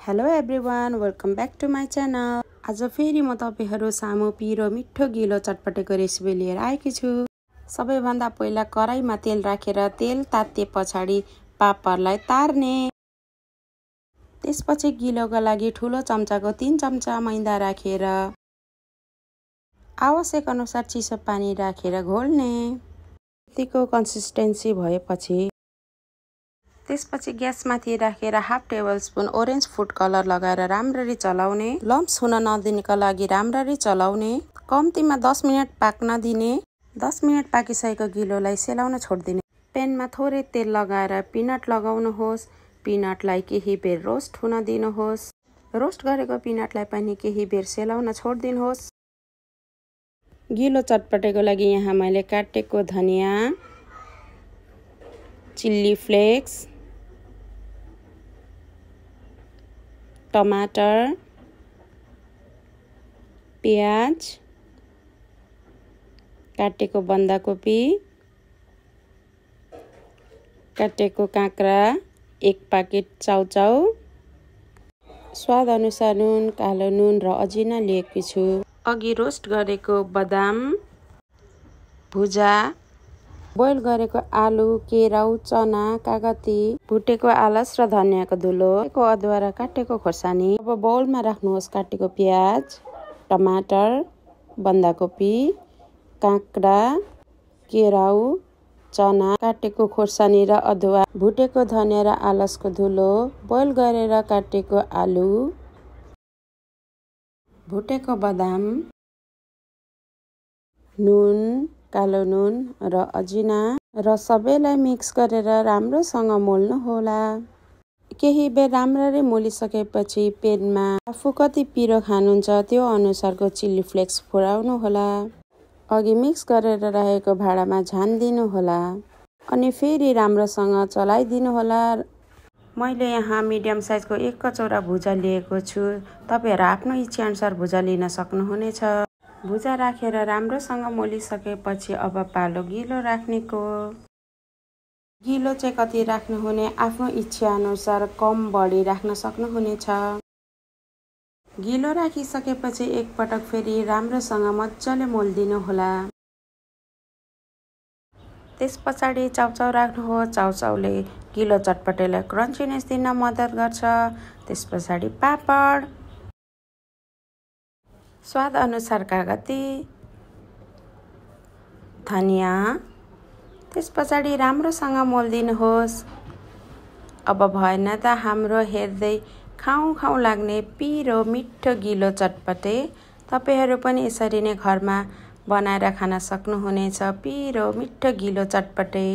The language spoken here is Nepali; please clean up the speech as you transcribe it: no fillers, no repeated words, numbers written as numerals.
Hello everyone, welcome back to my channel. आज फेरि म तपाईहरु सामु पिरो मिठो गिलो चटपटेको रेसिपी लिएर आएकी छु। सबैभन्दा पहिला कराईमा तेल राखेर तेल ताते पछाडि पापडलाई तार्ने। त्यसपछि गिलोको लागि ठुलो चम्चाको 3 चम्चा मैदा राखेर आवश्यक अनुसार चिसो पानी राखेर घोल्ने। यतिको कन्सिस्टेन्सी भएपछि त्यसपछि ग्यासमाथि राखेर हाफ टेबलस्पुन ओरेन्ज फुड कलर लगाएर राम्ररी चलाउने। लम्प्स हुन नदिनको लागि राम्ररी चलाउने। कम्तीमा 10 मिनेट पाक्न दिने। 10 मिनेट पाकिसकेको गिलोलाई सेलाउन छोड्दिने। पेनमा थोरै तेल लगाएर पिनट लगाउनुहोस्। पिनटलाई केही बेर रोस्ट हुन दिनुहोस्। रोस्ट गरेको पिनटलाई पनि केही बेर सेलाउन छोड्दिनुहोस्। गिलो चटपटेको लागि यहाँ मैले काटेको धनिया, चिल्ली फ्लेक्स, टमाटर, प्याज, काटेको बन्दाकोपी, काटेको काँक्रा, 1 पाकेट चाउचाउ, स्वाद अनुसार नुन, कालो नुन र अजिना लिएकी छु। अघि रोस्ट गरेको बदाम, भुजा, बोइल गरेको आलु, केराउ, चना, कागती, भुटेको आलस र धनियाको धुलो, अदुवा र काटेको खोर्सानी। अब बाउलमा राख्नुहोस् काटेको प्याज, टमाटर, बन्दाकोपी, काँक्रा, केराउ, चना, काटेको खोर्सानी र अदुवा, भुटेको धनिया र आलसको धुलो, बोइल गरेर काटेको आलु, भुटेको बदाम, नुन, कालो नुन र अजिना र सबैलाई मिक्स गरेर राम्रोसँग मोल्नु होला। केही बेर राम्ररी मोलिसकेपछि पेनमा आफू कति पिरो खानुहुन्छ त्यो अनुसारको चिल्ली फ्लेक्स फुराउनु होला। अघि मिक्स गरेर राखेको भाँडामा झानिदिनु होला अनि फेरि राम्रोसँग चलाइदिनु होला। मैले यहाँ मिडियम साइजको 1 कचौरा भुजा लिएको छु। तपाईहरु आफ्नो इच्छा अनुसार भुजा लिन सक्नुहुनेछ। भुजा राखेर राम्रोसँग मोलिसकेपछि अब पालो गिलो राख्नेको। गिलो चाहिँ कति राख्नुहुने आफ्नो इच्छा अनुसार कम बढी राख्न सक्नुहुनेछ। गिलो राखिसकेपछि एक पटक फेरि राम्रोसँग मजाले मोल्दिनु होला। त्यसपछाडि चाउचाउ राख्नुहोस्। चाउचाउले गिलो चटपटेलाई क्रन्चीनेस दिन मद्दत गर्छ। त्यसपछाडि पापड, स्वाद अनुसार कागती, धनिया, त्यसपछाडि राम्रोसँग मोल्दिनुहोस्। अब भएन त हाम्रो हेर्दै खाउँ लाग्ने पिरो मिठो गिलो चटपटे। तपाईहरु पनि यसरी नै घरमा बनाएर खान सक्नुहुनेछ। पिरो मिठो गिलो चटपटे।